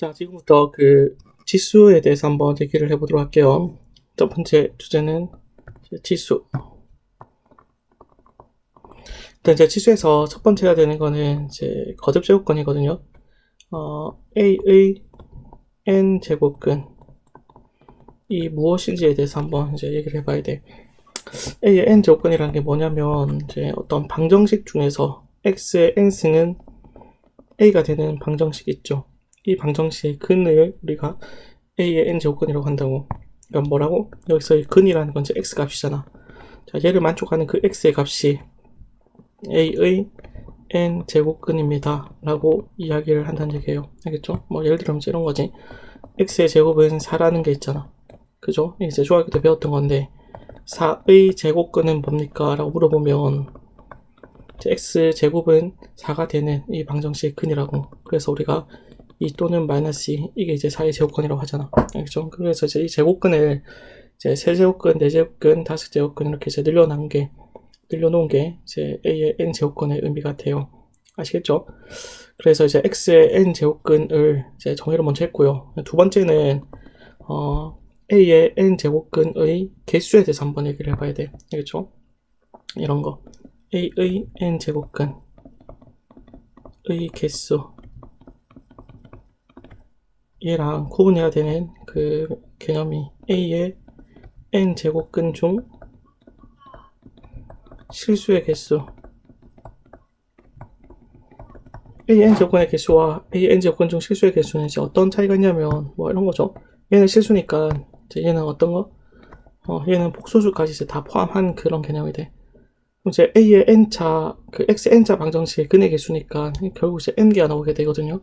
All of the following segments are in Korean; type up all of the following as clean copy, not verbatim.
자, 지금부터 그 지수에 대해서 한번 얘기를 해보도록 할게요. 첫 번째 주제는 지수. 일단 이제 지수에서 첫 번째 해야 되는 거는 이제 거듭 제곱근이거든요. A의 n 제곱근 이 무엇인지에 대해서 한번 이제 얘기를 해봐야 돼. A의 n 제곱근이라는 게 뭐냐면 이제 어떤 방정식 중에서 x의 n승은 a가 되는 방정식 있죠. 이 방정식의 근을 우리가 a의 n 제곱근이라고 한다고. 그러니까 뭐라고? 여기서 이 근이라는 건 이제 x 값이잖아. 자, 얘를 만족하는 그 x의 값이 a의 n 제곱근입니다 라고 이야기를 한다는 얘기예요. 알겠죠? 뭐 예를 들면 이런 거지. x의 제곱은 4라는 게 있잖아. 그죠? 이제 중학교 때 배웠던 건데 4의 제곱근은 뭡니까? 라고 물어보면 x 제곱은 4가 되는 이 방정식의 근이라고. 그래서 우리가 2 또는 마이너스 2 이게 이제 4의 제곱근이라고 하잖아. 알겠죠? 그래서 이제 이 제곱근을 이제 세제곱근, 네제곱근, 다섯제곱근 이렇게 이제 늘려놓은 게 이제 a의 n 제곱근의 의미가 돼요. 아시겠죠? 그래서 이제 x의 n 제곱근을 이제 정의를 먼저 했고요. 두 번째는 a의 n 제곱근의 개수에 대해서 한번 얘기를 해봐야 돼. 알겠죠? 이런 거. a의 n 제곱근의 개수. 얘랑 구분해야 되는 그 개념이 a의 n 제곱근 중 실수의 개수. a n 제곱근의 개수와 a n 제곱근 중 실수의 개수는 이제 어떤 차이가 있냐면 뭐 이런 거죠. 얘는 실수니까 이제 얘는 어떤 거? 얘는 복소수까지 이제 다 포함한 그런 개념이 돼. 이제 a의 n차, 그 x n차 방정식의 근의 개수니까 결국 이제 n개가 나오게 되거든요.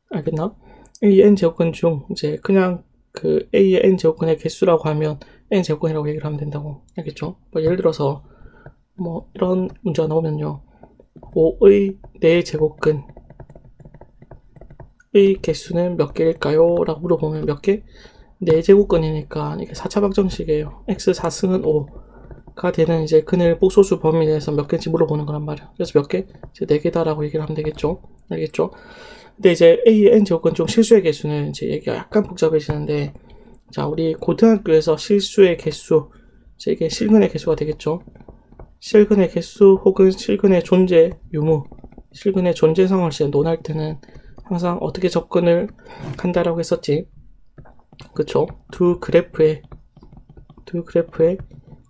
알겠나? a의 n 제곱근 중 이제 그냥 그 a의 n 제곱근의 개수라고 하면 n 제곱근이라고 얘기를 하면 된다고. 알겠죠? 뭐 예를 들어서 뭐 이런 문제가 나오면요. 5의 4제곱근의 개수는 몇 개일까요? 라고 물어보면 몇 개? 4제곱근이니까 이게 4차 방정식이에요. x 4승은 5가 되는 이제 근을 복소수 범위 내에서 몇 개인지 물어보는 거란 말이야. 그래서 몇 개? 이제 4개다라고 얘기를 하면 되겠죠. 알겠죠? 근데 이제 a의 n 제곱근 중 실수의 개수는 이제 얘기가 약간 복잡해지는데, 자, 우리 고등학교에서 실수의 개수, 이제 이게 실근의 개수가 되겠죠. 실근의 개수 혹은 실근의 존재 유무, 실근의 존재성을 이제 논할 때는 항상 어떻게 접근을 한다라고 했었지. 그쵸? 두 그래프의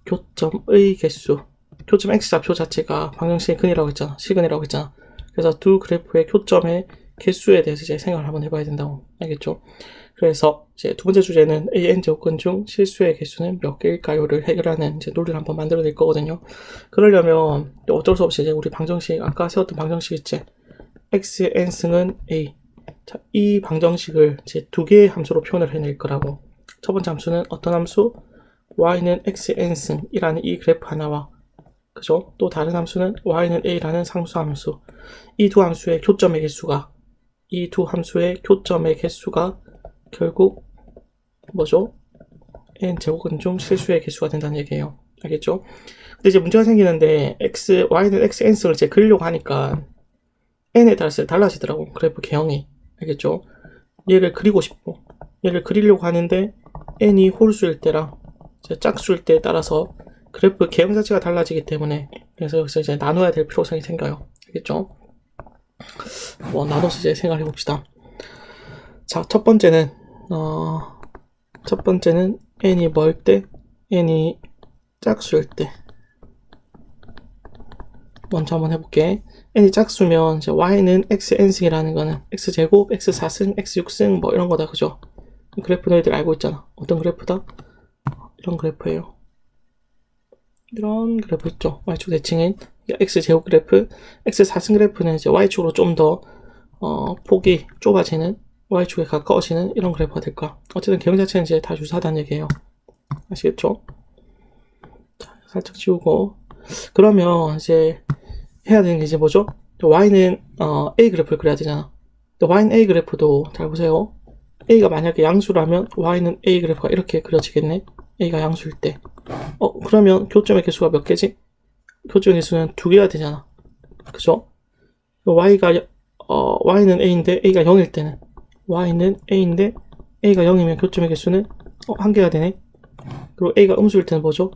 교점의 개수, 교점 x좌표 자체가 방정식의 근이라고 했잖아. 실근이라고 했잖아. 그래서 두 그래프의 교점의 개수에 대해서 이제 생각을 한번 해봐야 된다고. 알겠죠? 그래서 이제 두 번째 주제는 an 제곱근 중 실수의 개수는 몇 개일까요를 해결하는 이제 논리를 한번 만들어낼 거거든요. 그러려면 어쩔 수 없이 이제 우리 방정식, 아까 세웠던 방정식 있지? x의 n승은 a. 자, 이 방정식을 이제 두 개의 함수로 표현을 해낼 거라고. 첫 번째 함수는 어떤 함수? y는 x의 n승이라는 이 그래프 하나와, 그죠? 또 다른 함수는 y는 a라는 상수 함수. 이 두 함수의 교점의 개수가 결국 뭐죠? n 제곱근 중 실수의 개수가 된다는 얘기예요. 알겠죠? 근데 이제 문제가 생기는데 y는 x n승을 이제 그리려고 하니까 n에 따라서 달라지더라고. 그래프 개형이. 알겠죠? 얘를 그리고 싶고 얘를 그리려고 하는데 n이 홀수일 때랑 짝수일 때에 따라서 그래프 개형 자체가 달라지기 때문에, 그래서 여기서 이제 나눠야 될 필요성이 생겨요. 알겠죠? 뭐 나눠서 이제 생각해 봅시다. 자, 첫 번째는 n이 뭐일 때? n이 짝수일 때. 먼저 한번 해볼게. n이 짝수면 이제 y는 x n승이라는 거는 x제곱, x 4승, x 6승 뭐 이런 거다. 그죠? 그래프 너희들 알고 있잖아. 어떤 그래프다? 이런 그래프예요. 이런 그래프 있죠. y축 대칭인 x제곱 그래프, x 4승 그래프는 이제 y축으로 좀 더 폭이 좁아지는, y축에 가까워지는 이런 그래프가 될 거야. 어쨌든 개형 자체는 이제 다 유사하다는 얘기예요. 아시겠죠? 자, 살짝 지우고. 그러면 이제 해야 되는 게 이제 뭐죠? y는 a 그래프를 그려야 되잖아. y는 a 그래프도 잘 보세요. a가 만약에 양수라면 y는 a 그래프가 이렇게 그려지겠네. a가 양수일 때. 그러면 교점의 개수가 몇 개지? 교점의 개수는 2개가 되잖아. 그죠? y는 a인데 a가 0일 때는 y는 a인데 a가 0이면 교점의 개수는 한 개가 되네. 그리고 a가 음수일 때는 뭐죠?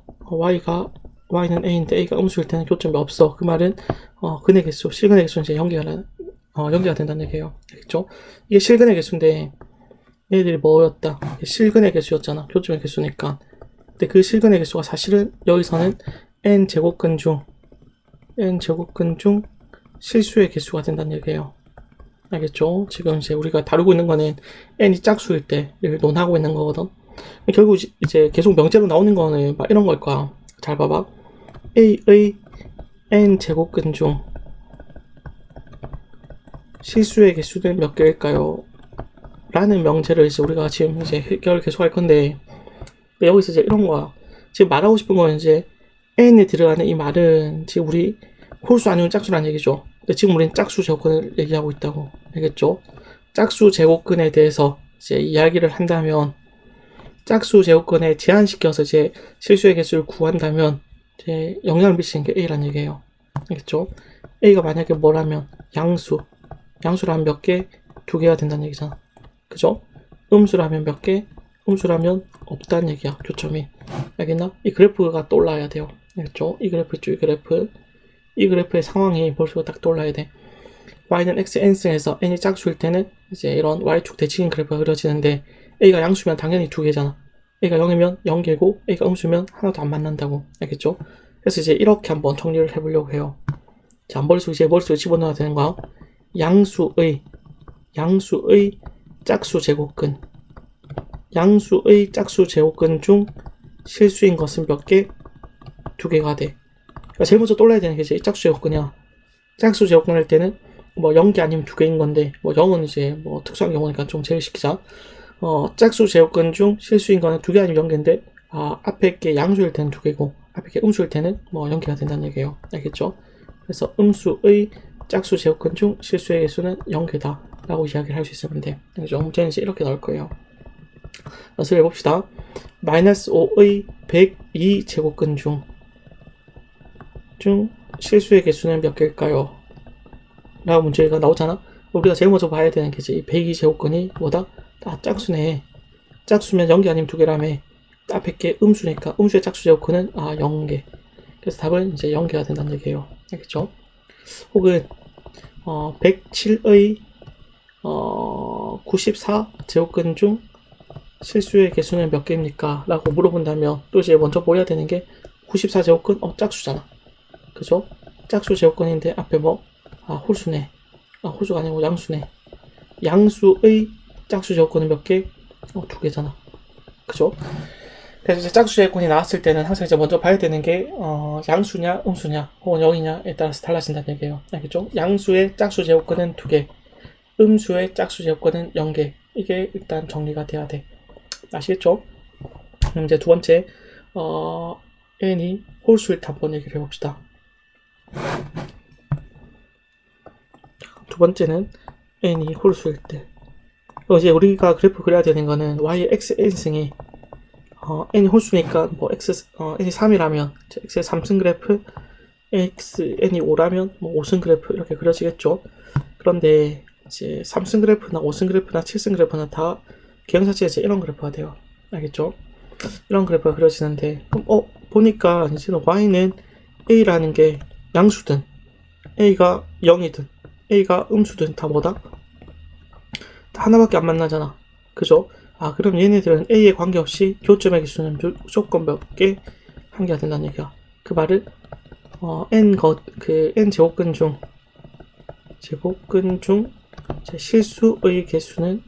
y는 a인데 a가 음수일 때는 교점이 없어. 그 말은 근의 개수, 실근의 개수는 이제 연계가 된다는 얘기예요. 알겠죠? 이게 실근의 개수인데 얘들이 뭐였다? 실근의 개수였잖아. 교점의 개수니까. 근데 그 실근의 개수가 사실은 여기서는 n 제곱근 중 실수의 개수가 된다는 얘기예요. 알겠죠? 지금 이제 우리가 다루고 있는 거는 n이 짝수일 때를 논하고 있는 거거든. 결국 이제 계속 명제로 나오는 거는 막 이런 걸 거야. 잘 봐봐. a의 n 제곱근 중 실수의 개수는 몇 개일까요? 라는 명제를 이제 우리가 지금 이제 해결을 계속 할 건데, 여기서 이제 이런 거야. 지금 말하고 싶은 건 이제 n에 들어가는 이 말은 지금 우리 홀수 아니면 짝수라는 얘기죠. 근데 지금 우리는 짝수 제곱근을 얘기하고 있다고. 알겠죠? 짝수 제곱근에 대해서 이제 이야기를 한다면, 짝수 제곱근에 제한시켜서 이제 실수의 개수를 구한다면 이제 영향을 미치는 게 a라는 얘기예요. 알겠죠? a가 만약에 뭐라면 양수라면 몇 개? 2개가 된다는 얘기잖아. 그죠? 음수라면 몇 개? 음수라면 없다는 얘기야. 교점이. 알겠나? 이 그래프가 떠올라야 돼요. 알겠죠? 이 그래프 있죠? 이 그래프의 상황이 벌써 딱 떠올라야 돼. y는 x n승에서 n이 짝수일 때는 이제 이런 y축 대칭인 그래프가 그려지는데, a가 양수면 당연히 2개잖아. a가 0이면 0개고 a가 음수면 하나도 안 만난다고. 알겠죠? 그래서 이제 이렇게 한번 정리를 해보려고 해요. 자, 머릿속에 집어넣어야 되는 거야. 양수의 짝수 제곱근 중 실수인 것은 몇 개? 2개가 돼. 그러니까 제일 먼저 떠올라야 되는 게 이제 짝수 제곱근이야. 짝수 제곱근 할 때는 뭐 0개 아니면 2개인 건데, 뭐 0은 이제 뭐 특수한 경우니까 좀 제외시키자. 짝수 제곱근 중 실수인 거는 2개 아니면 0개인데, 앞에 게 양수일 때는 2개고 앞에 게 음수일 때는 뭐 0개가 된다는 얘기예요. 알겠죠? 그래서 음수의 짝수 제곱근 중 실수의 개수는 0개다 라고 이야기를 할 수 있으면 돼. 그래서 문제는 이제 이렇게 나올 거예요. 연습해 봅시다. 마이너스 5의 102 제곱근 중 실수의 개수는 몇 개일까요? 라고 문제가 나오잖아. 우리가 제일 먼저 봐야 되는 게 이제 이 102 제곱근이 뭐다? 짝수네. 짝수면 0개 아니면 2개라며. 앞에 게 음수니까 음수의 짝수 제곱근은 0개. 그래서 답은 이제 0개가 된다는 얘기예요. 알겠죠? 혹은 107의 94 제곱근 중 실수의 개수는 몇 개입니까? 라고 물어본다면 또 이제 먼저 보여야 되는 게 94 제곱근 짝수잖아. 그죠? 짝수 제곱근인데 앞에 뭐 홀수네. 홀수가 아니고 양수네. 양수의 짝수 제곱근은 몇 개? 2개잖아. 그죠? 그래서 이제 짝수 제곱근이 나왔을 때는 항상 이제 먼저 봐야 되는 게 양수냐 음수냐 혹은 0이냐에 따라서 달라진다는 얘기예요. 알겠죠? 양수의 짝수 제곱근은 2개, 음수의 짝수 제곱근은 0개. 이게 일단 정리가 돼야 돼. 아시겠죠? 그럼 이제 두 번째 n이 홀수일 때 한번 얘기를 해봅시다. 두 번째는 n이 홀수일 때. 이제 우리가 그래프 그려야 되는 거는 y의 x n승이 n이 홀수니까 뭐 n이 3이라면 x의 3승 그래프, n이 5라면 뭐 5승 그래프 이렇게 그려지겠죠. 그런데 이제 3승 그래프나 5승 그래프나 7승 그래프나 다 개형 자체가 이제 이런 그래프가 돼요. 알겠죠? 이런 그래프가 그려지는데, 그럼 보니까 이제는 y는 a라는 게 양수든 a가 0이든 a가 음수든 다 뭐다? 다 하나밖에 안 만나잖아. 그죠? 그럼 얘네들은 a에 관계없이 교점의 개수는 무조건 몇 개? 한 개가 된다는 얘기야. 그 말은 n 제곱근 중 실수의 개수는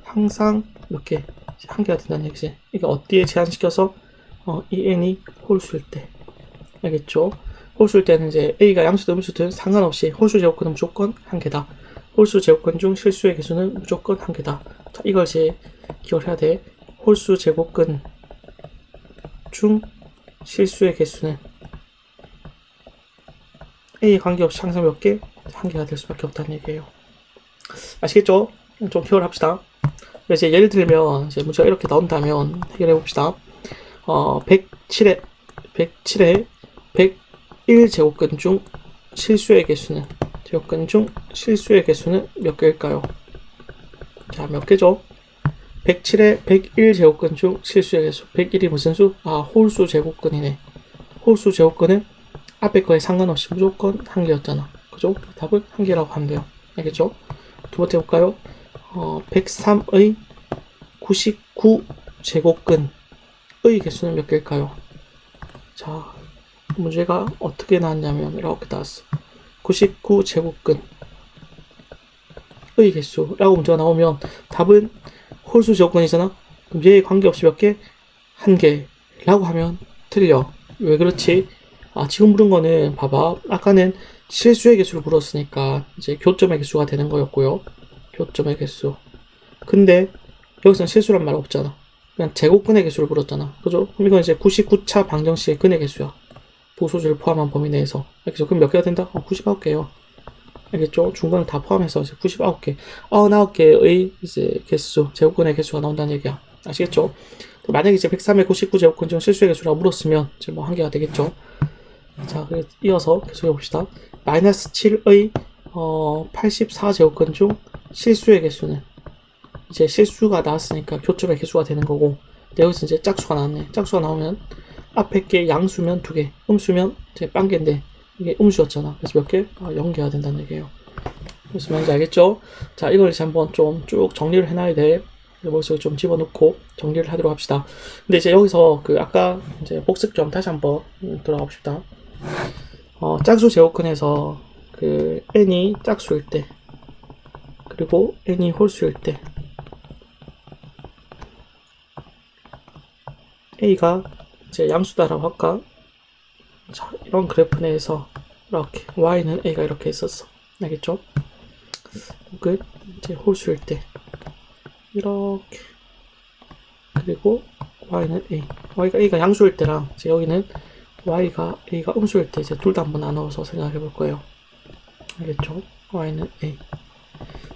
항상 몇 개? 한 개가 된다는 얘기지. 이게 어디에 제한시켜서 이 n이 홀수일 때. 알겠죠? 홀수일 때는 이제 a가 양수든 음수든 상관없이 홀수 제곱근은 무조건 한 개다. 홀수 제곱근 중 실수의 개수는 무조건 한 개다. 자, 이걸 이제 기억을 해야 돼. 홀수 제곱근 중 실수의 개수는 a에 관계없이 항상 몇 개? 한 개가 될 수밖에 없다는 얘기예요. 아시겠죠? 좀 기억을 합시다. 이제 예를 들면 이제 문제가 이렇게 나온다면 해결해 봅시다. 107에 101 제곱근 중 실수의 개수는 몇 개일까요? 자, 자, 몇 개죠? 107에 101 제곱근 중 실수의 개수. 101이 무슨 수? 아, 홀수 제곱근이네. 홀수 제곱근은 앞에 거에 상관없이 무조건 한 개였잖아. 그죠? 답은 한 개라고 하면 돼요. 알겠죠? 두 번째 볼까요? 103의 99 제곱근의 개수는 몇 개일까요? 자, 문제가 어떻게 나왔냐면 이렇게 나왔어. 99 제곱근의 개수라고 문제가 나오면 답은 홀수 제곱근이잖아. 그럼 얘에 관계없이 몇 개? 한 개라고 하면 틀려. 왜 그렇지? 아, 지금 물은 거는 봐봐. 아까는 실수의 개수를 물었으니까 이제 교점의 개수가 되는 거였고요. 교점의 개수. 근데 여기서는 실수란 말 없잖아. 그냥 제곱근의 개수를 물었잖아. 그죠? 그럼 이건 이제 99차 방정식의 근의 개수야. 보소지를 포함한 범위 내에서. 알겠죠? 그럼 몇 개가 된다? 99개요. 알겠죠? 중간을 다 포함해서 이제 99개. 99개의 이제 개수, 제곱근의 개수가 나온다는 얘기야. 아시겠죠? 만약에 이제 103의 99 제곱근 중 실수의 개수라고 물었으면 이제 뭐 한 개가 되겠죠? 자, 이어서 계속해 봅시다. 마이너스 7의 84 제곱근 중 실수의 개수는 이제 실수가 나왔으니까 교점의 개수가 되는 거고, 여기서 이제 짝수가 나왔네. 짝수가 나오면 앞에 게 양수면 2개, 음수면 이제 빵개인데 이게 음수였잖아. 그래서 몇 개? 0개가 된다는 얘기예요. 무슨 말인지 알겠죠? 자, 이걸 이제 한번 좀 쭉 정리를 해놔야 돼. 머릿속에 좀 집어넣고 정리를 하도록 합시다. 근데 이제 여기서 그 아까 이제 복습 좀 다시 한번 들어가 봅시다. 짝수 제곱근에서 그 n이 짝수일 때, 그리고 n이 홀수일 때, a가 이제 양수다라고 할까? 자, 이런 그래프 내에서 이렇게 y는 a가 이렇게 있었어. 알겠죠? 혹은 이제 홀수일 때 이렇게, 그리고 y는 a, y가 a가 양수일 때랑 이제 여기는 y가 a가 음수일 때 이제 둘 다 한번 나눠서 생각해 볼 거예요. 알겠죠? y는 a.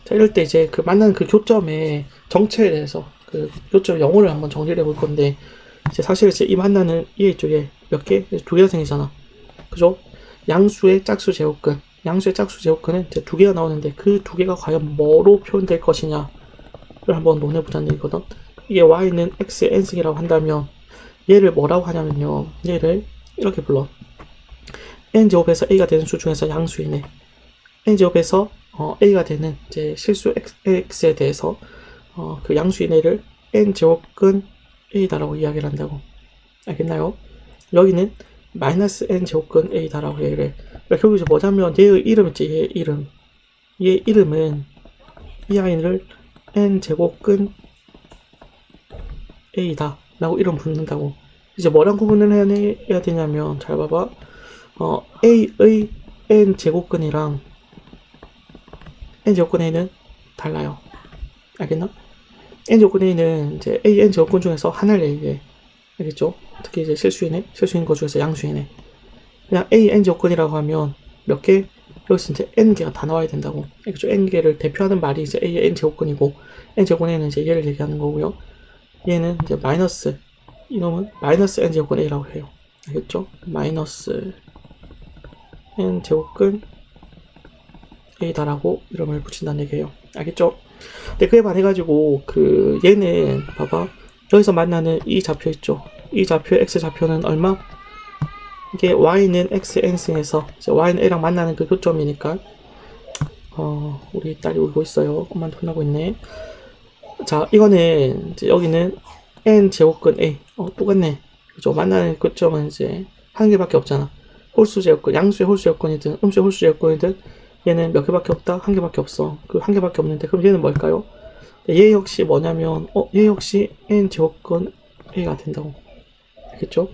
자, 이럴 때 이제 그 만나는 그 교점의 정체에 대해서 그 교점 영어를 한번 정리를 해볼 건데, 이제 사실 이제 이 만나는 이 쪽에 몇 개? 두 개가 생기잖아. 그죠? 양수의 짝수 제곱근. 양수의 짝수 제곱근은 이제 두 개가 나오는데 그 두 개가 과연 뭐로 표현될 것이냐를 한번 논해보자는 얘기거든. 이게 y는 x의 n승이라고 한다면 얘를 뭐라고 하냐면요. 얘를 이렇게 불러. n제곱에서 a가 되는 수 중에서 양수이네. n제곱에서 a가 되는 이제 실수 x에 대해서 그 양수인애를 n제곱근 a다라고 이야기를 한다고. 알겠나요? 여기는 마이너스 n제곱근 a다라고 얘기를 해. 그러니까 여기서 뭐냐면 얘의 이름 있지, 얘의 이름. 얘의 이름은 이 아이를 n제곱근 a다 라고 이름 붙는다고. 이제 뭐랑 구분을 해야 되냐면, 잘 봐봐. a의 n제곱근이랑 n제곱근 a는 달라요. 알겠나? n제곱근 a는 이제 a n제곱근 중에서 하나를 얘기해. 알겠죠? 특히 이제 실수인 것 중에서 양수이네. 그냥 a n제곱근이라고 하면 몇 개? 여기서 이제 n개가 다 나와야 된다고. 알겠죠? n개를 대표하는 말이 이제 a의 n제곱근이고, n제곱근 a는 이제 얘를 얘기하는 거고요. 얘는 이제 마이너스, 이놈은 마이너스 n제곱근 a라고 해요. 알겠죠? 마이너스 n제곱근 a다라고 이름을 붙인다는 얘기예요. 알겠죠? 근데 그에 반해가지고 그 얘는 봐봐, 여기서 만나는 이 좌표 있죠? 이 좌표의 x 좌표는 얼마? 이게 y는 x n승에서 이제 y는 a랑 만나는 그 교점이니까 우리 딸이 울고 있어요. 엄마한테 혼나고 있네. 자, 이거는 이제 여기는 n 제곱근 a 똑같네. 그죠? 만나는 교점은 이제 한 개밖에 없잖아. 홀수 제곱근, 양수의 홀수 제곱근이든 음수의 홀수 제곱근이든 얘는 몇 개밖에 없다? 한 개밖에 없어. 그 한 개밖에 없는데 그럼 얘는 뭘까요? 얘 역시 뭐냐면 얘 역시 n 제곱근 a가 된다고. 알겠죠?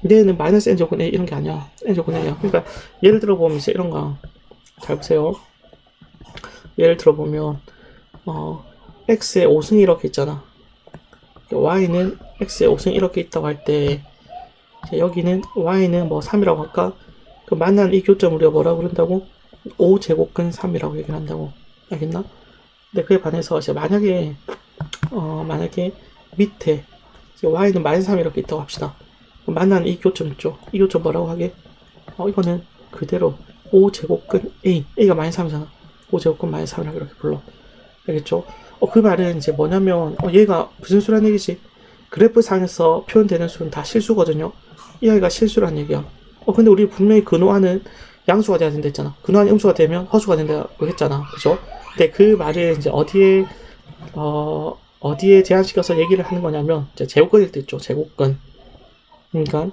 얘는 마이너스 n 제곱근 a 이런 게 아니야. n 제곱근 a야. 그러니까 예를 들어 보면 이제 이런 거 잘 보세요. 예를 들어 보면 x의 5승이 이렇게 있잖아. y는 x의 5승이 이렇게 있다고 할 때 여기는 y는 뭐 3이라고 할까? 그 만난 이 교점을 우리가 뭐라고 그런다고? 5제곱근 3이라고 얘기를 한다고. 알겠나? 근데 그에 반해서 이제 만약에 밑에 y는 마이너스 3 이렇게 있다고 합시다. 만난 이 교점 있죠? 이 교점 뭐라고 하게? 이거는 그대로 5제곱근 a가 마이너스 3이잖아. 5제곱근 마이너스 3이라고 이렇게 불러. 알겠죠? 그 말은 이제 뭐냐면, 얘가 무슨 수란 얘기지? 그래프 상에서 표현되는 수는 다 실수거든요. 이 아이가 실수란 얘기야. 근데 우리 분명히 근호하는 양수가 돼야 된다 했잖아. 근호하는 음수가 되면 허수가 된다고 했잖아. 그죠? 근데 그 말을 이제 어디에 제한시켜서 얘기를 하는 거냐면, 이제 제곱근일 때 있죠. 제곱근. 그러니까,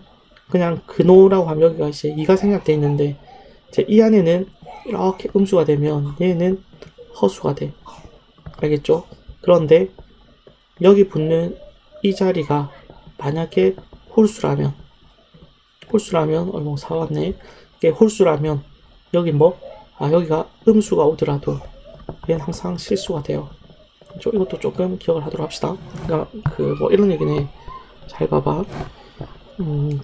그냥 근호라고 하면 여기가 이제 2가 생략돼 있는데, 이제 이 안에는 이렇게 음수가 되면 얘는 허수가 돼. 알겠죠? 그런데 여기 붙는 이 자리가 만약에 홀수라면 뭐 사왔네. 이게 홀수라면 여기 여기가 음수가 오더라도 얘는 항상 실수가 돼요. 이것도 조금 기억을 하도록 합시다. 그러니까 이런 얘기네. 잘 봐봐.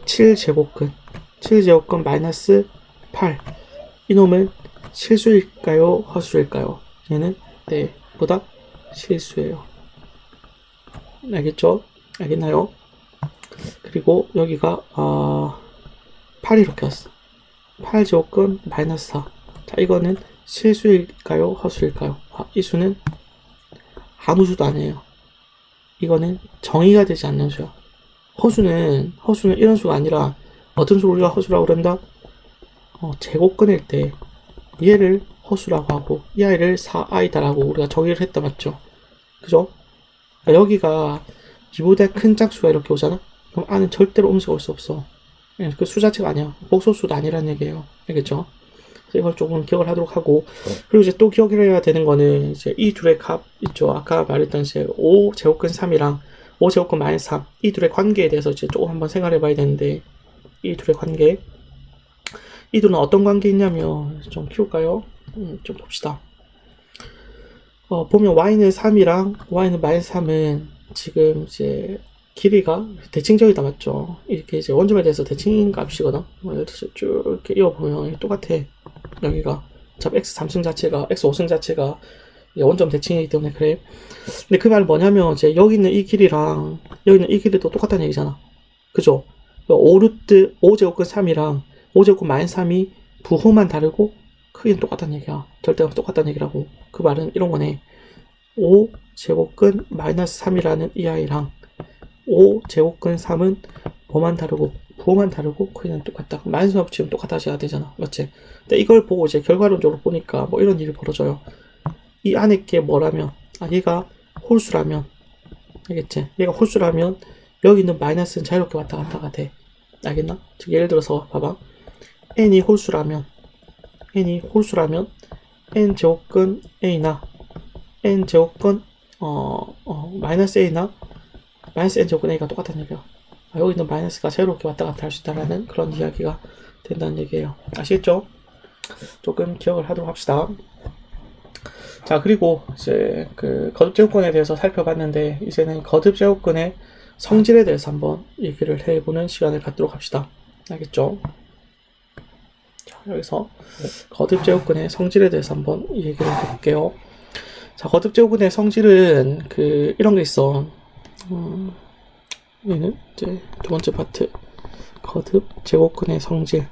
7제곱근 마이너스 8. 이놈은 실수일까요? 허수일까요? 얘는 네, 보다 실수예요. 알겠죠? 알겠나요? 그리고 여기가 8이 이렇게 왔어. 8제곱근 마이너스 4. 자, 이거는 실수일까요? 허수일까요? 이 수는 아무 수도 아니에요. 이거는 정의가 되지 않는 수야. 허수는 이런 수가 아니라 어떤 수를 우리가 허수라고 그런다? 제곱근일 때 얘를 허수라고 하고 이 아이를 4i다라고 우리가 정의를 했다 맞죠? 그죠? 그러니까 여기가 이보다 큰 짝수가 이렇게 오잖아? 그럼 안은 절대로 음수가 올 수 없어. 그 수 자체가 아니야. 복소수도 아니라는 얘기예요. 알겠죠? 그래서 이걸 조금 기억을 하도록 하고, 그리고 이제 또 기억해야 되는 거는 이제 이 둘의 값 있죠. 아까 말했던 이제 5제곱근 3이랑 5제곱근 마이너스 3. 이 둘의 관계에 대해서 이제 조금 한번 생각해 봐야 되는데, 이 둘의 관계. 이 둘은 어떤 관계 있냐면, 좀 키울까요? 좀 봅시다. 보면 y는 3이랑 y는 마이너스 3은 지금 이제 길이가 대칭적이다 맞죠? 이렇게 이제 원점에 대해서 대칭 값이거든. 예를 들어서 쭉 이렇게 이어보면 똑같아. 여기가 어차피 x 3승 자체가 x 5승 자체가 원점 대칭이기 때문에 그래. 근데 그 말은 뭐냐면 이제 여기 있는 이 길이랑 여기 있는 이 길이도 똑같다는 얘기잖아. 그죠? 5루트 5제곱근 3이랑 5제곱근 마이너스 3이 부호만 다르고 크기는 똑같다는 얘기야. 절대값 똑같다는 얘기라고. 그 말은 이런 거네. 5제곱근 마이너스 3이라는 이 아이랑 5제곱근 3은 뭐만 다르고 부호만 다르고 크기는 똑같다. 마이너스만 붙이면 똑같아져야 되잖아. 맞지? 근데 이걸 보고 이제 결과론적으로 보니까 뭐 이런 일이 벌어져요. 이 안에 게 뭐라면 얘가 홀수라면 알겠지? 얘가 홀수라면 여기 있는 마이너스는 자유롭게 왔다 갔다가 돼. 알겠나? 즉 예를 들어서 봐봐. n이 홀수라면 n제곱근 a나 n제곱근 마이너스 a나 마이너스 n제곱근 a가 똑같다는 얘기야. 여기 있는 마이너스가 자유롭게 왔다 갔다 할 수 있다는 그런 이야기가 된다는 얘기예요. 아시겠죠? 조금 기억을 하도록 합시다. 자, 그리고 이제 거듭제곱근에 대해서 살펴봤는데 이제는 거듭제곱근의 성질에 대해서 한번 얘기를 해보는 시간을 갖도록 합시다. 알겠죠? 자, 여기서 거듭제곱근의 성질에 대해서 한번 얘기를 해볼게요. 자, 거듭제곱근의 성질은 이런 게 있어. 얘는 이제 두 번째 파트 거듭제곱근의 성질.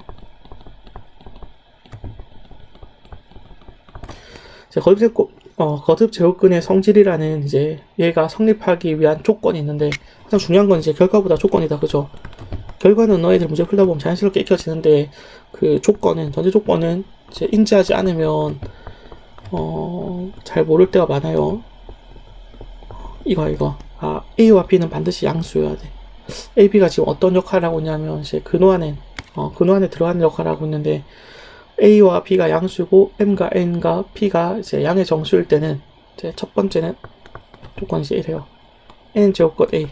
거듭제곱근의 성질이라는 이제 얘가 성립하기 위한 조건이 있는데 가장 중요한 건 이제 결과보다 조건이다. 그죠? 결과는 너희들 문제 풀다 보면 자연스럽게 익혀지는데 전제 조건은 이제 인지하지 않으면 잘 모를 때가 많아요. 이거 A와 B는 반드시 양수여야 돼. A, B가 지금 어떤 역할을 하고 있냐면 이제 근호 안에 들어가는 역할을 하고 있는데 A와 B가 양수고 M과 N과 P가 이제 양의 정수일 때는 이제 첫 번째는 조건이 이제 이래요. N제곱근 A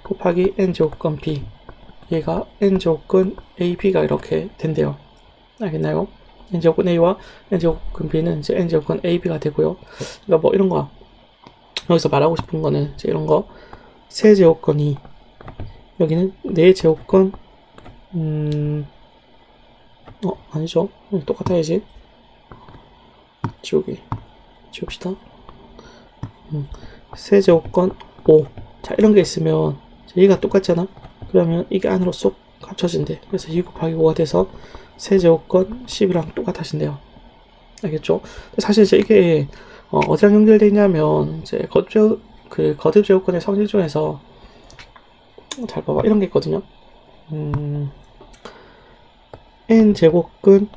곱하기 N제곱근 B 얘가 N제곱근 AB가 이렇게 된대요. 알겠나요? N제곱근 A와 N제곱근 B는 이제 N제곱근 AB가 되고요. 그러니까 뭐 이런 거 여기서 말하고 싶은 거는 이제 이런 거 세제곱근 2 여기는 4제곱근 아니죠. 똑같아야지. 지웁시다. 세제곱근 5 자, 이런 게 있으면 얘가 똑같잖아. 그러면 이게 안으로 쏙 합쳐진대. 그래서 2 곱하기 5가 돼서 세제곱근 10이랑 똑같아진대요. 알겠죠? 사실 이제 이게 어디랑 연결되어 있냐면, 이제 거듭 제곱근의 성질 중에서, 잘 봐봐. 이런 게 있거든요. n 제곱근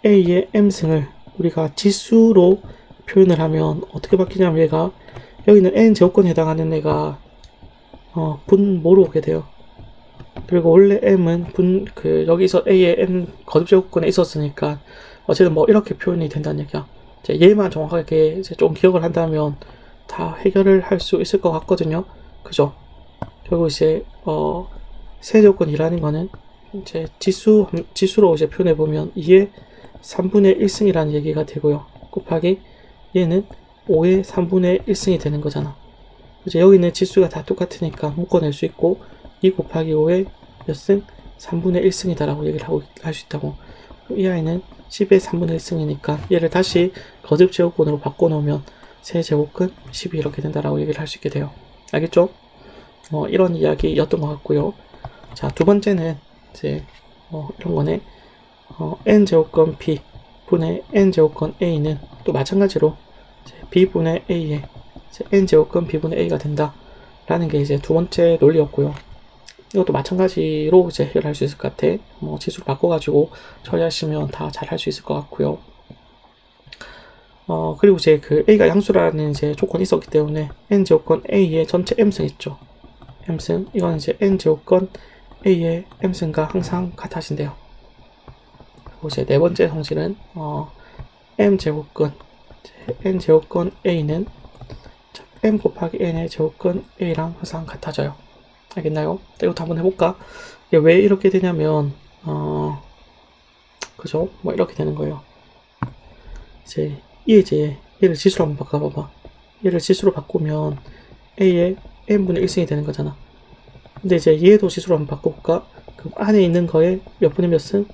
a의 m승을 우리가 지수로 표현을 하면 어떻게 바뀌냐면 얘가 여기는 n 제곱근에 해당하는 애가 분모로 오게 돼요. 그리고 원래 m은 여기서 a의 m 거듭 제곱근에 있었으니까 어쨌든 뭐 이렇게 표현이 된다는 얘기야. 이제 얘만 정확하게 이제 좀 기억을 한다면 다 해결을 할 수 있을 것 같거든요. 그죠? 결국 이제 세제곱근이라는 거는 이제 지수로 이제 표현해 보면 2의 3분의 1승이라는 얘기가 되고요. 곱하기 얘는 5의 3분의 1승이 되는 거잖아. 이제 여기 있는 지수가 다 똑같으니까 묶어낼 수 있고 2 곱하기 5의 몇 승? 3분의 1승이다라고 얘기를 할 수 있다고. 이 아이는 10의 3분의 1승이니까 얘를 다시 거듭 제곱근으로 바꿔놓으면 세제곱근 10이 이렇게 된다라고 얘기를 할 수 있게 돼요. 알겠죠? 이런 이야기였던 것 같고요. 자, 두 번째는 이제 이런 거네. n 제곱근 b 분의 n 제곱근 a는 또 마찬가지로 b 분의 a에 n 제곱근 b 분의 a가 된다라는 게 이제 두 번째 논리였고요. 이것도 마찬가지로 이제 해결할 수 있을 것 같아. 지수를 바꿔가지고 처리하시면 다 잘 할 수 있을 것 같고요. 그리고 이제 그 a가 양수라는 이제 조건이 있었기 때문에 n 제곱근 a의 전체 m승 있죠. m승 이건 이제 n 제곱근 a의 m승과 항상 같아진대요. 그리고 이제 네 번째 성질은 m 제곱근 a는 m 곱하기 n의 제곱근 a랑 항상 같아져요. 알겠나요? 이것도 한번 해볼까? 이게 왜 이렇게 되냐면 그죠? 뭐 이렇게 되는 거예요. 이제 얘를 지수로 한번 바꿔봐봐. 얘를 지수로 바꾸면 a의 n분의 1승이 되는 거잖아. 근데 이제 얘도 지수로 한번 바꿔볼까? 그럼 안에 있는 거에 몇 분의 몇 승?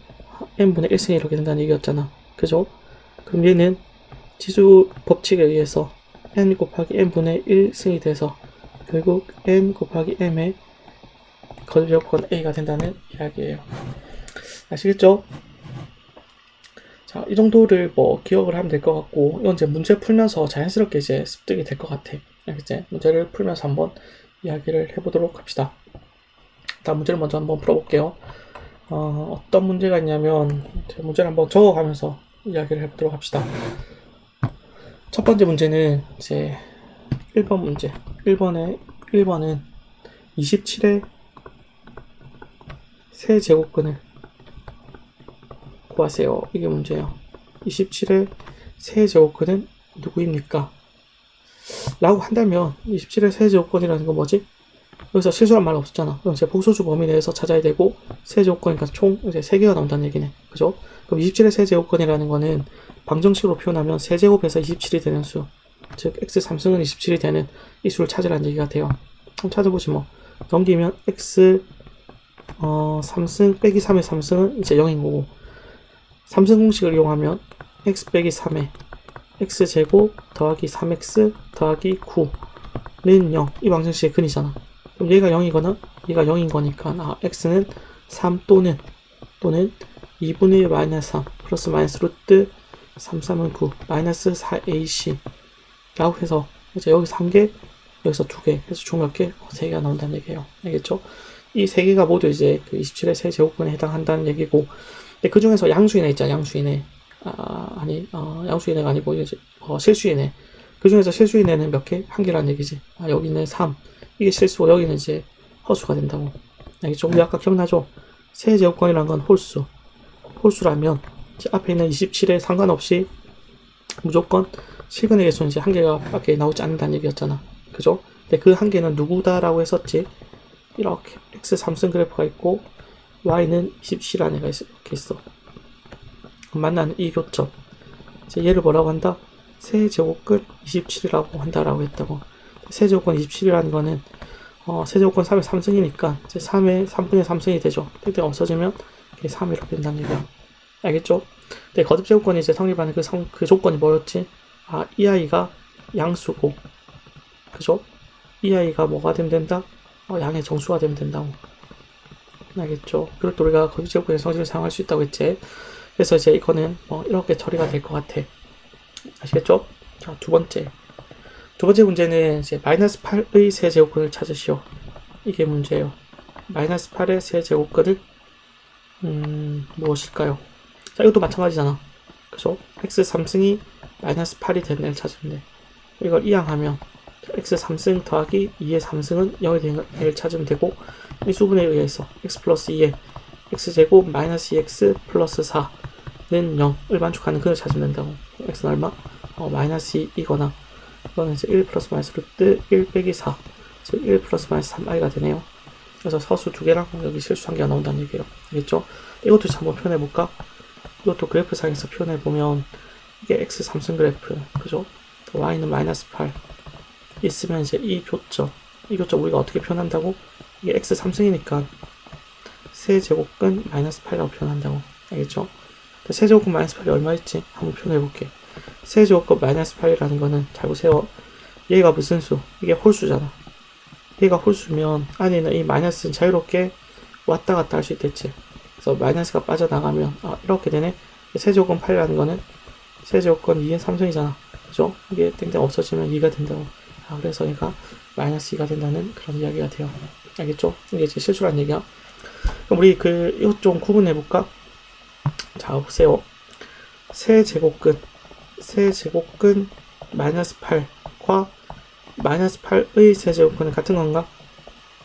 n분의 1승이 이렇게 된다는 얘기였잖아. 그죠? 그럼 얘는 지수 법칙에 의해서 n 곱하기 n분의 1승이 돼서 결국 n 곱하기 m의 거듭제곱근 a가 된다는 이야기예요. 아시겠죠? 자, 이 정도를 뭐 기억을 하면 될 것 같고, 이건 이제 문제 풀면서 자연스럽게 이제 습득이 될 것 같아. 알겠지? 문제를 풀면서 한번 이야기를 해보도록 합시다. 일단 문제를 먼저 한번 풀어볼게요. 어떤 문제가 있냐면, 문제를 한번 적어가면서 이야기를 해보도록 합시다. 첫 번째 문제는 이제 1번 문제. 1번은 27의 세제곱근을 구하세요. 이게 문제예요. 27의 세제곱근은 누구입니까? 라고 한다면 27의 세제곱근이라는 건 뭐지? 여기서 실수란 말 없었잖아. 그럼 이제 복소수 범위 내에서 찾아야 되고 세제곱근이니까 총 이제 3개가 나온다는 얘기네. 그죠? 그럼 27의 세제곱근이라는 거는 방정식으로 표현하면 세제곱해서 27이 되는 수, 즉 x 3승은 27이 되는 이 수를 찾으라는 얘기가 돼요. 한번 찾아보지 뭐. 넘기면 x 3승 빼기 3의 3승은 이제 0인 거고, 3승 공식을 이용하면 x 빼기 3의 x제곱 더하기 3x 더하기 9는 0. 이 방정식의 근이잖아. 그럼 얘가 0이거나 얘가 0인 거니까 x는 3 또는 2분의 1 마이너스 3 플러스 마이너스 루트 3, 3은 9 마이너스 4ac 라고 해서 이제 여기서 1개 여기서 2개 해서 총 몇 개? 3개가 나온다는 얘기예요. 알겠죠? 이 3개가 모두 이제 그 27의 세제곱근에 해당한다는 얘기고, 근데 그 중에서 양수인에 있잖아. 양수인에 양수인애가 아니고 이제 실수인애. 그 중에서 실수인애는 몇 개? 1개라는 얘기지. 여기는 3. 이게 실수고 여기는 이제 허수가 된다고. 알겠죠? 우리 아까 기억나죠? 세제곱근이란 건 홀수라면 이제 앞에 있는 27에 상관없이 무조건 실근의 개수는 이제 1개가 밖에 나오지 않는다는 얘기였잖아. 그죠? 근데 그 1개는 누구다라고 했었지? 이렇게 x 3승 그래프가 있고 y는 27이라는 애가 이렇게 있어. 만나는 이 교점, 이제 얘를 뭐라고 한다? 세제곱근 27이라고 한다라고 했다고. 세제곱근 27이라는 거는 세제곱근 3의 3승이니까 이제 3의 3분의 3승이 되죠. 땡땡 없어지면 3 이렇게 된다는 얘기야. 알겠죠? 근데 거듭제곱근이 이제 성립하는 그 조건이 뭐였지? 이 아이가 양수고, 그죠? 이 아이가 뭐가 되면 된다? 양의 정수가 되면 된다고. 알겠죠? 그럴 때 우리가 거듭제곱근의 성질을 사용할 수 있다고 했지. 그래서 이제 이거는 이렇게 처리가 될 것 같아. 아시겠죠? 자, 두 번째 문제는 이제 마이너스 8의 세제곱근을 찾으시오. 이게 문제예요. 마이너스 8의 세제곱근을 무엇일까요? 자, 이것도 마찬가지잖아. 그죠? x 3승이 마이너스 8이 되는 애를 찾으면 돼. 이걸 이항하면 x 3승 더하기 2의 3승은 0이 되는 애를 찾으면 되고, 이 수분에 의해서 x 플러스 2의 x제곱 마이너스 2x 플러스 4는 0을 만족하는 근을 찾으면 된다고. x는 얼마? 마이너스 2이거나 이거는 이제 1 플러스 마이너스 루트 1 빼기 4, 즉 1 플러스 마이너스 3i가 되네요. 그래서 서수 두 개랑 여기 실수 한 개가 나온다는 얘기예요. 알겠죠? 이것도 한번 표현해볼까? 이것도 그래프상에서 표현해보면 이게 x 3승 그래프, 그죠? y는 마이너스 8 있으면 이제 이 교점 우리가 어떻게 표현한다고? 이게 x 3승이니까 세제곱근 마이너스 8이라고 표현한다고. 알겠죠? 세제곱근 마이너스 8이 얼마 있지? 한번 표현해볼게. 세제곱근 마이너스 8이라는 거는 잘 보세요. 얘가 무슨 수? 이게 홀수잖아. 얘가 홀수면 안에 있는 이 마이너스는 자유롭게 왔다 갔다 할 수 있겠지. 그래서 마이너스가 빠져나가면 이렇게 되네. 세제곱근 8이라는 거는 세제곱근 2의 3승이잖아. 그죠? 이게 땡땡 없어지면 2가 된다고. 그래서 얘가 마이너스 2가 된다는 그런 이야기가 돼요. 알겠죠? 이게 제 실수란 얘기야. 그럼 우리 이거 좀 구분해볼까? 자, 보세요. 세제곱근 마이너스 8과 마이너스 8의 세제곱근은 같은 건가?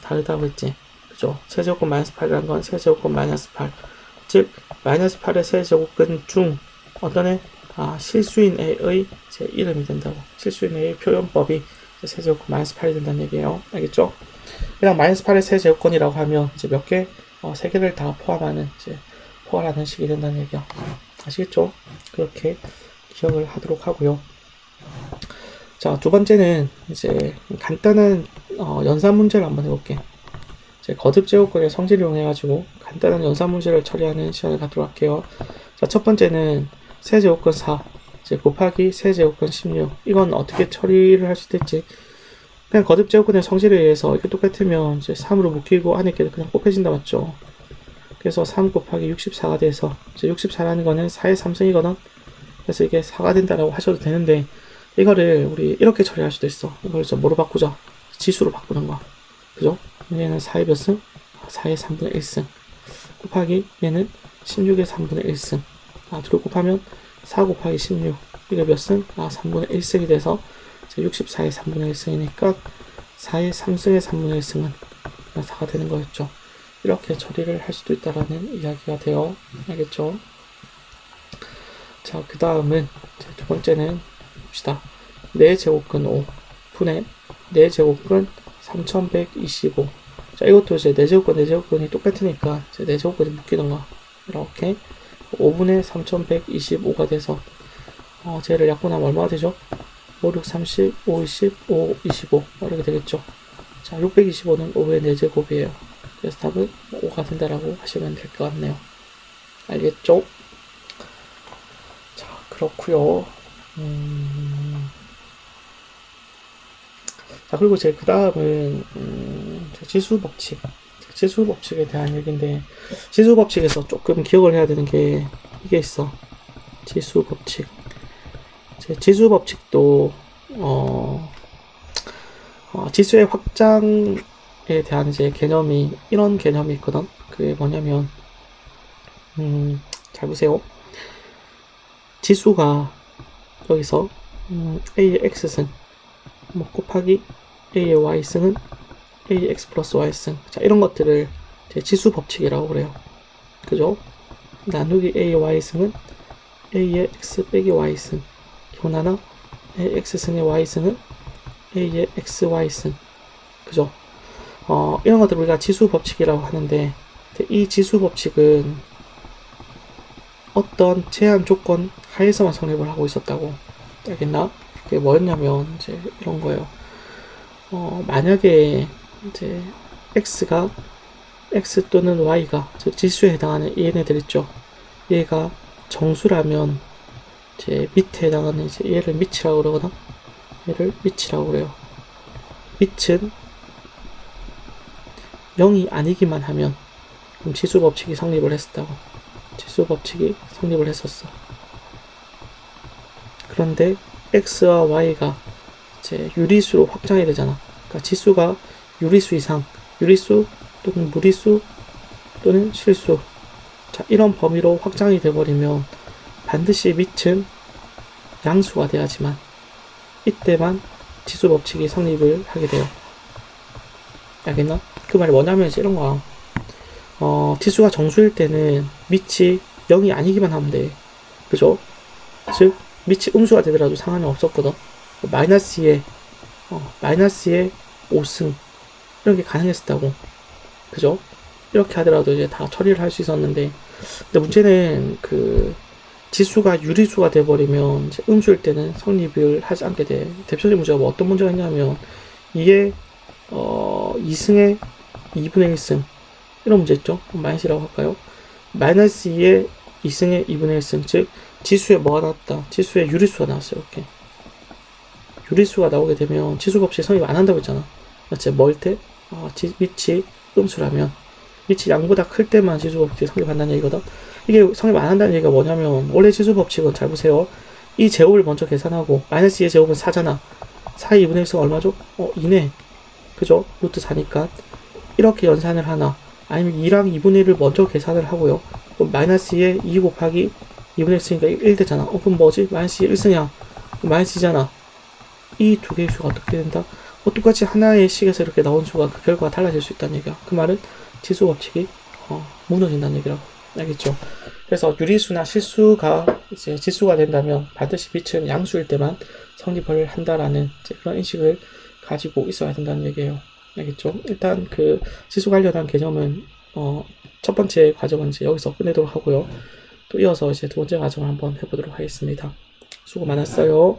다르다고 했지. 그죠? 세제곱근 마이너스 8이라는 건 세제곱근 마이너스 8. 즉, 마이너스 8의 세제곱근 중 어떤 애? 실수인 A의 제 이름이 된다고. 실수인 A의 표현법이 세제곱근 마이너스 8이 된다는 얘기예요. 알겠죠? 그냥 마이너스 8의 세제곱근이라고 하면 이제 몇 개? 세 개를 다 포함하는 식이 된다는 얘기야. 아시겠죠? 그렇게 기억을 하도록 하고요. 자, 두 번째는 이제 간단한 연산 문제를 한번 해볼게. 이제 거듭 제곱근의 성질을 이용해가지고 간단한 연산 문제를 처리하는 시간을 갖도록 할게요. 자, 첫 번째는 세제곱근 4 이제 곱하기 세제곱근 16. 이건 어떻게 처리를 할 수 있을지. 그냥 거듭 제곱근의 성질에 의해서 이게 똑같으면 이제 3으로 묶이고 안에 게 그냥 곱해진다 맞죠? 그래서 3 곱하기 64가 돼서 이제 64라는 거는 4의 3승이거든. 그래서 이게 4가 된다라고 하셔도 되는데, 이거를 우리 이렇게 처리할 수도 있어. 이걸 좀 뭐로 바꾸자? 지수로 바꾸는 거야. 그죠? 얘는 4의 몇 승? 4의 3분의 1승. 곱하기 얘는 16의 3분의 1승. 둘을 곱하면 4 곱하기 16. 이게 몇 승? 3분의 1승이 돼서 64의 3분의 1승이니까 4의 3승의 3분의 1승은 4가 되는 거였죠. 이렇게 처리를 할 수도 있다라는 이야기가 돼요. 알겠죠? 자, 그 다음은 두 번째는 봅시다. 4제곱근 5 분의 4제곱근 3125. 자, 이것도 이제 4제곱근이 똑같으니까 이제 4제곱근이 묶이는 거. 이렇게 5분의 3125가 돼서 쟤를 약분하면 얼마가 되죠? 5, 6, 30, 5, 20, 5, 25 이렇게 되겠죠. 자, 625는 5의 4제곱이에요. 그래서 답은 5가 된다라고 하시면 될 것 같네요. 알겠죠? 자, 그렇고요. 자, 그리고 제 그 다음은 지수 법칙에 대한 얘기인데, 지수 법칙에서 조금 기억을 해야 되는 게 이게 있어. 지수 법칙. 지수 법칙도 지수의 확장에 대한 이제 이런 개념이 있거든. 그게 뭐냐면 잘 보세요. 지수가 여기서 A의 X승 곱하기 A의 Y승은 A의 X 플러스 Y승. 자, 이런 것들을 지수 법칙이라고 그래요. 그죠? 나누기 A의 Y승은 A의 X 빼기 Y승. 교나나 A의 X승의 Y승은 A의 XY승. 그죠? 이런 것들 우리가 지수 법칙이라고 하는데, 이 지수 법칙은 어떤 제한 조건 하에서만 성립을 하고 있었다고. 알겠나? 그게 뭐였냐면 이제 이런 거예요. 만약에 이제 x가 x 또는 y가 즉 지수에 해당하는 얘네들 있죠. 얘가 정수라면 이제 밑에 해당하는 이제 얘를 밑이라고 그러거든. 얘를 밑이라고 그래요. 밑은 0이 아니기만 하면 그럼 지수 법칙이 성립을 했었다고. 지수 법칙이 성립을 했었어. 그런데 x와 y가 이제 유리수로 확장이 되잖아. 그러니까 지수가 유리수 이상, 유리수 또는 무리수 또는 실수. 자, 이런 범위로 확장이 돼버리면 반드시 밑은 양수가 돼야지만 이때만 지수 법칙이 성립을 하게 돼요. 알겠나? 그 말이 뭐냐면 이제 이런 거야. 지수가 정수일 때는 밑이 0이 아니기만 하면 돼. 그죠? 즉 밑이 음수가 되더라도 상관이 없었거든. 마이너스의 5승 이런 게 가능했었다고. 그죠? 이렇게 하더라도 이제 다 처리를 할 수 있었는데, 근데 문제는 그 지수가 유리수가 돼버리면 이제 음수일 때는 성립을 하지 않게 돼. 대표적인 문제가 뭐 어떤 문제가 있냐면 이게 2승에 2분의 1승 이런 문제 있죠. 마이너스라고 할까요? 마이너스 2에 2승에 2분의 1승, 즉 지수에 뭐가 나왔다? 지수에 유리수가 나왔어요. 이렇게 유리수가 나오게 되면 지수 법칙 성립 안 한다고 했잖아. 맞지? 뭘 때? 밑이 음수라면 밑이 양보다 클 때만 지수 법칙 성립한다는 얘기거든. 이게 성립 안 한다는 얘기가 뭐냐면, 원래 지수 법칙은 잘 보세요. 이 제곱을 먼저 계산하고 마이너스 2의 제곱은 4잖아. 4의 2분의 1승 얼마죠? 2네. 그죠? 루트 4니까 이렇게 연산을 하나, 아니면 2랑 2분의 1을 먼저 계산을 하고요. 그럼 마이너스 2에 2 곱하기 2분의 1승이니까 1 되잖아. 그럼 뭐지? 마이너스 2 1승이야. 마이너스 2잖아. 이 두 개의 수가 어떻게 된다? 똑같이 하나의 식에서 이렇게 나온 수가 그 결과가 달라질 수 있다는 얘기야. 그 말은 지수 법칙이 무너진다는 얘기라고. 알겠죠? 그래서 유리수나 실수가 이제 지수가 된다면 반드시 빛은 양수일 때만 성립을 한다라는 그런 인식을 가지고 있어야 된다는 얘기예요. 알겠죠? 일단 그 지수 관련한 개념은 첫 번째 과정은 이제 여기서 끝내도록 하고요. 또 이어서 이제 두 번째 과정을 한번 해보도록 하겠습니다. 수고 많았어요.